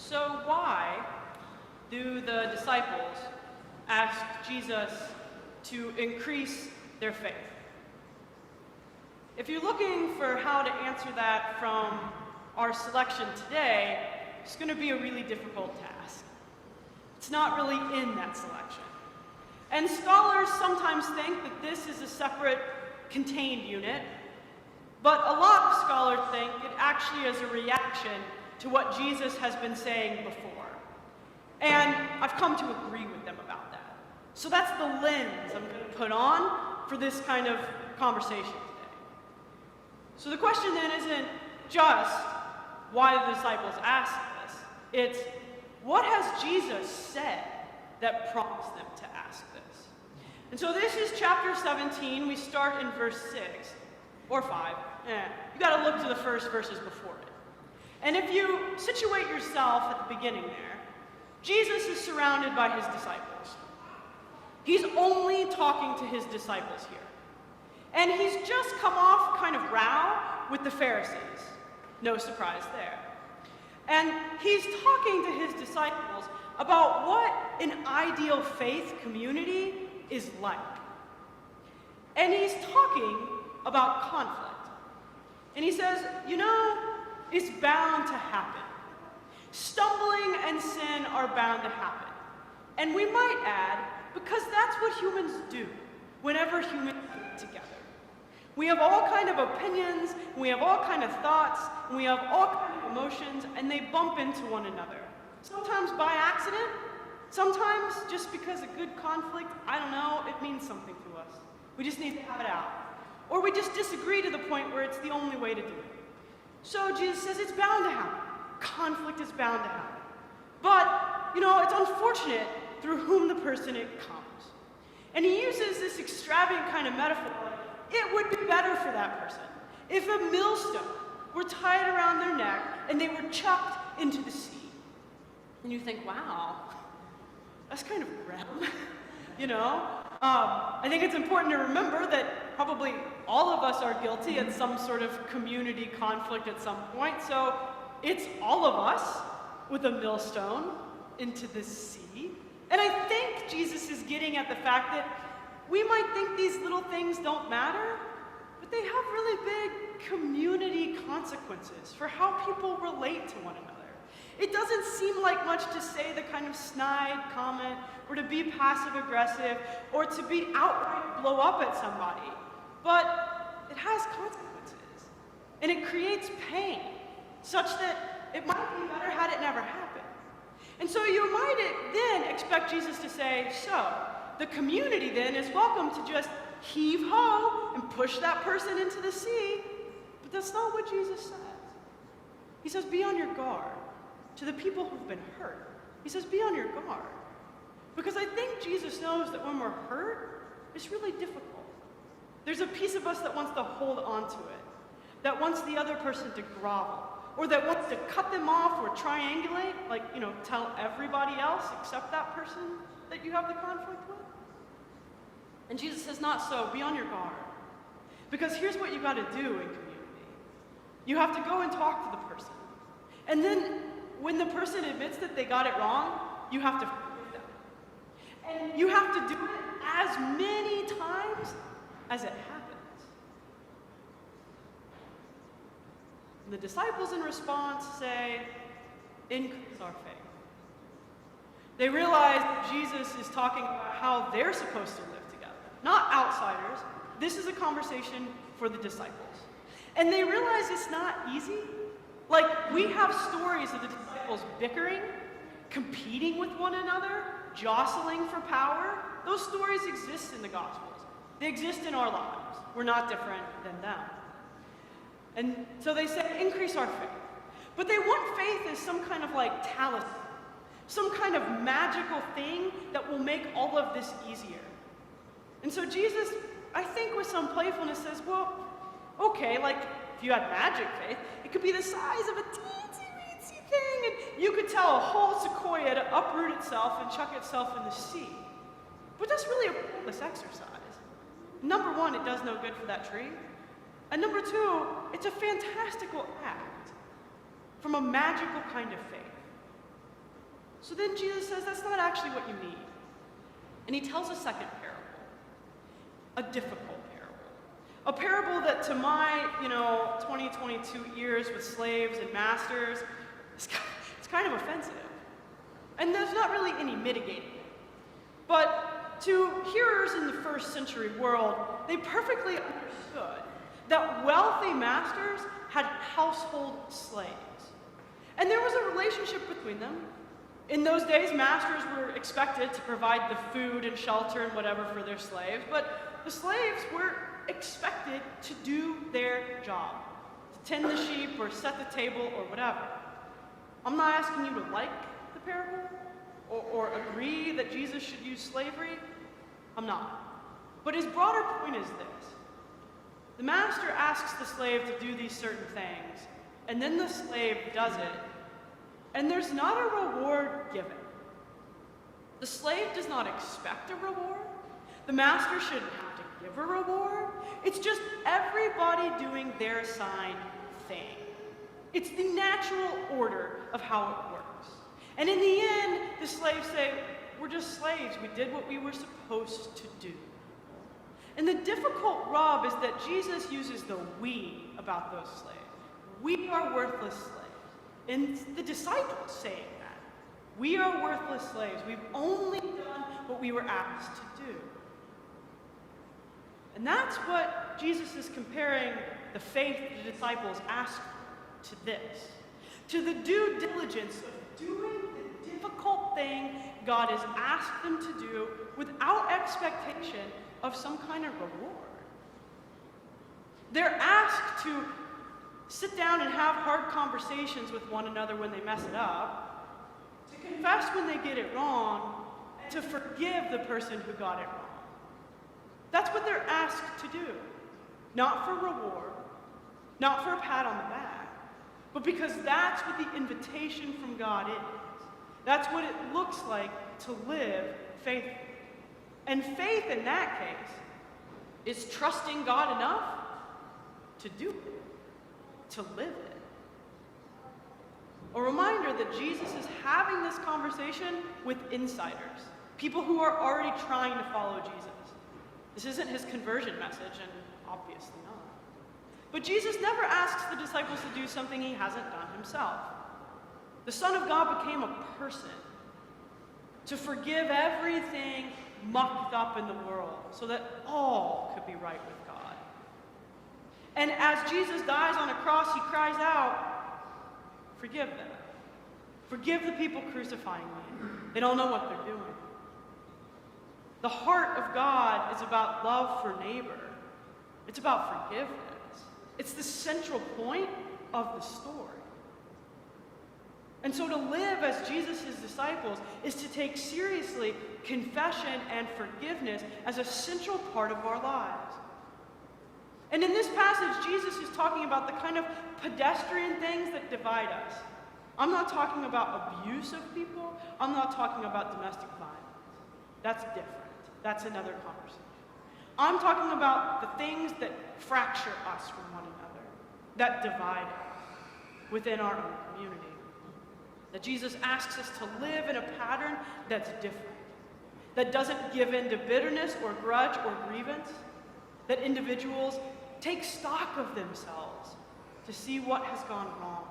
So why do the disciples ask Jesus to increase their faith? If you're looking for how to answer that from our selection today, it's going to be a really difficult task. It's not really in that selection. And scholars sometimes think that this is a separate, contained unit, but a lot of scholars think it actually is a reaction to what Jesus has been saying before. And I've come to agree with them about that. So that's the lens I'm going to put on for this kind of conversation today. So the question then isn't just why the disciples ask this. It's what has Jesus said that prompts them to ask this? And so this is chapter 17. We start in verse 6 or 5. You got to look to the first verses before it. And if you situate yourself at the beginning there, Jesus is surrounded by his disciples. He's only talking to his disciples here. And he's just come off kind of row with the Pharisees. No surprise there. And he's talking to his disciples about what an ideal faith community is like. And he's talking about conflict. And he says, it's bound to happen. Stumbling and sin are bound to happen. And we might add, because that's what humans do whenever humans get together. We have all kind of opinions, we have all kind of thoughts, and we have all kind of emotions, and they bump into one another. Sometimes by accident, sometimes just because a good conflict, it means something to us. We just need to have it out. Or we just disagree to the point where it's the only way to do it. So Jesus says it's bound to happen. Conflict is bound to happen. But, it's unfortunate through whom the person it comes. And he uses this extravagant kind of metaphor. It would be better for that person if a millstone were tied around their neck and they were chucked into the sea. And you think, wow, that's kind of grim, I think it's important to remember that probably all of us are guilty at some sort of community conflict at some point. So it's all of us with a millstone into the sea. And I think Jesus is getting at the fact that we might think these little things don't matter, but they have really big community consequences for how people relate to one another. It doesn't seem like much to say the kind of snide comment, or to be passive-aggressive, or to be outright blow up at somebody. But it has consequences, and it creates pain, such that it might be better had it never happened. And so you might then expect Jesus to say, so, the community then is welcome to just heave-ho and push that person into the sea. But that's not what Jesus says. He says, be on your guard. To the people who've been hurt, he says, be on your guard. Because I think Jesus knows that when we're hurt, it's really difficult. There's a piece of us that wants to hold on to it, that wants the other person to grovel, or that wants to cut them off or triangulate, tell everybody else except that person that you have the conflict with. And Jesus says, not so, be on your guard. Because here's what you got to do in community. You have to go and talk to the person. And then when the person admits that they got it wrong, you have to forgive them. And you have to do it as many times as it happens. And the disciples in response say, increase our faith. They realize that Jesus is talking about how they're supposed to live together, not outsiders. This is a conversation for the disciples. And they realize it's not easy. Like, we have stories of the disciples bickering, competing with one another, jostling for power. Those stories exist in the Gospels. They exist in our lives. We're not different than them. And so they say, increase our faith. But they want faith as some kind of talisman, some kind of magical thing that will make all of this easier. And so Jesus, I think with some playfulness, says, well, okay, if you had magic faith, it could be the size of a teensy-weensy thing, and you could tell a whole sequoia to uproot itself and chuck itself in the sea. But that's really a pointless exercise. Number one, it does no good for that tree. And number two, it's a fantastical act from a magical kind of faith. So then Jesus says that's not actually what you need. And he tells a second parable, a difficult parable. A parable that to my, 22 years with slaves and masters, it's kind of offensive. And there's not really any mitigating it. But to hearers in the first century world, they perfectly understood that wealthy masters had household slaves. And there was a relationship between them. In those days, masters were expected to provide the food and shelter and whatever for their slaves, but the slaves were expected to do their job, to tend the sheep or set the table or whatever. I'm not asking you to like the parable or agree that Jesus should use slavery. I'm not. But his broader point is this. The master asks the slave to do these certain things, and then the slave does it, and there's not a reward given. The slave does not expect a reward. The master shouldn't have to give a reward. It's just everybody doing their assigned thing. It's the natural order of how it works. And in the end, the slaves say, we're just slaves. We did what we were supposed to do. And the difficult rub is that Jesus uses the we about those slaves. We are worthless slaves. And the disciples saying that. We are worthless slaves. We've only done what we were asked to do. And that's what Jesus is comparing the faith the disciples asked to this. To the due diligence of doing the difficult thing God has asked them to do without expectation of some kind of reward. They're asked to sit down and have hard conversations with one another when they mess it up, to confess when they get it wrong, and to forgive the person who got it wrong. That's what they're asked to do. Not for reward, not for a pat on the back, but because that's what the invitation from God is. That's what it looks like to live faithfully. And faith in that case is trusting God enough to do it, to live it. A reminder that Jesus is having this conversation with insiders, people who are already trying to follow Jesus. This isn't his conversion message, and obviously not. But Jesus never asks the disciples to do something he hasn't done himself. The Son of God became a person to forgive everything mucked up in the world so that all could be right with God. And as Jesus dies on a cross, he cries out, forgive them. Forgive the people crucifying me. They don't know what they're doing. The heart of God is about love for neighbor. It's about forgiveness. It's the central point of the story. And so to live as Jesus' disciples is to take seriously confession and forgiveness as a central part of our lives. And in this passage, Jesus is talking about the kind of pedestrian things that divide us. I'm not talking about abuse of people. I'm not talking about domestic violence. That's different. That's another conversation. I'm talking about the things that fracture us from one another, that divide us within our own community. That Jesus asks us to live in a pattern that's different, that doesn't give in to bitterness or grudge or grievance, that individuals take stock of themselves to see what has gone wrong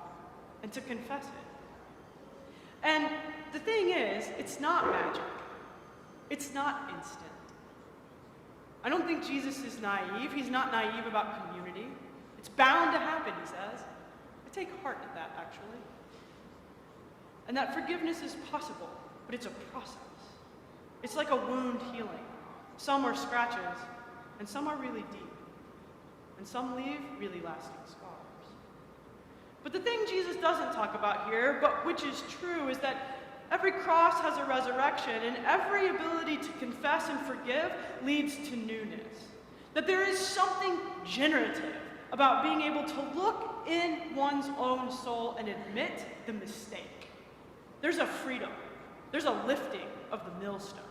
and to confess it. And the thing is, it's not magic. It's not instant. I don't think Jesus is naive. He's not naive about community. It's bound to happen, he says. I take heart in that, actually. And that forgiveness is possible, but it's a process. It's like a wound healing. Some are scratches, and some are really deep. And some leave really lasting scars. But the thing Jesus doesn't talk about here, but which is true, is that every cross has a resurrection, and every ability to confess and forgive leads to newness. That there is something generative about being able to look in one's own soul and admit the mistake. There's a freedom. There's a lifting of the millstone.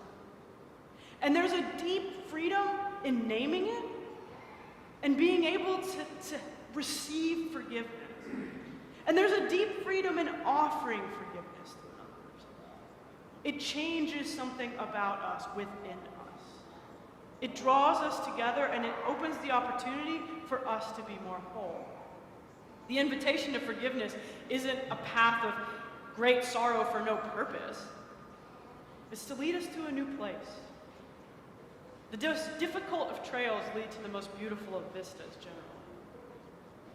And there's a deep freedom in naming it and being able to receive forgiveness. And there's a deep freedom in offering forgiveness to another person. It changes something about us, within us. It draws us together and it opens the opportunity for us to be more whole. The invitation to forgiveness isn't a path of great sorrow for no purpose. It's to lead us to a new place. The most difficult of trails lead to the most beautiful of vistas, generally.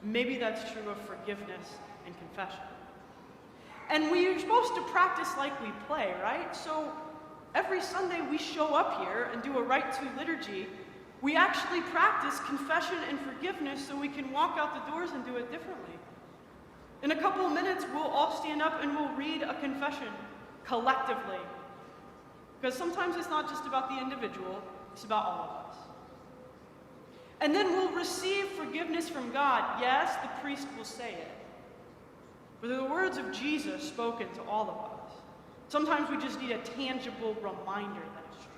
Maybe that's true of forgiveness and confession. And we're supposed to practice like we play, right? So every Sunday we show up here and do a Rite to liturgy. We actually practice confession and forgiveness so we can walk out the doors and do it differently. In a couple of minutes, we'll all stand up and we'll read a confession collectively. Because sometimes it's not just about the individual, it's about all of us. And then we'll receive forgiveness from God. Yes, the priest will say it. But they're the words of Jesus spoken to all of us. Sometimes we just need a tangible reminder that it's true.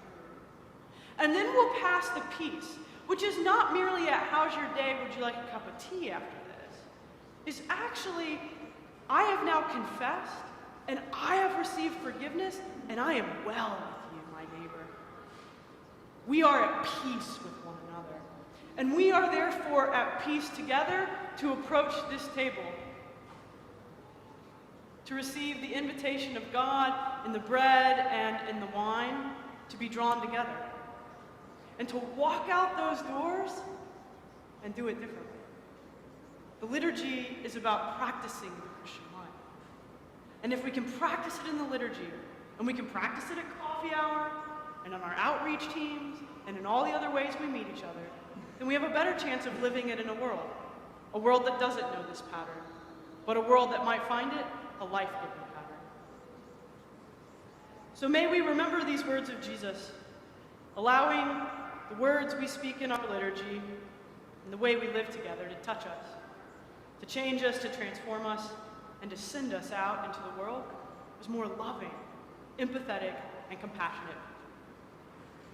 And then we'll pass the peace, which is not merely a how's your day, would you like a cup of tea after this? It's actually, I have now confessed, and I have received forgiveness, and I am well with you, my neighbor. We are at peace with one another. And we are therefore at peace together to approach this table, to receive the invitation of God in the bread and in the wine, to be drawn together, and to walk out those doors and do it differently. The liturgy is about practicing the Christian life. And if we can practice it in the liturgy, and we can practice it at coffee hour, and on our outreach teams, and in all the other ways we meet each other, then we have a better chance of living it in a world that doesn't know this pattern, but a world that might find it a life-giving pattern. So may we remember these words of Jesus, allowing the words we speak in our liturgy and the way we live together to touch us, to change us, to transform us, and to send us out into the world as more loving, empathetic, and compassionate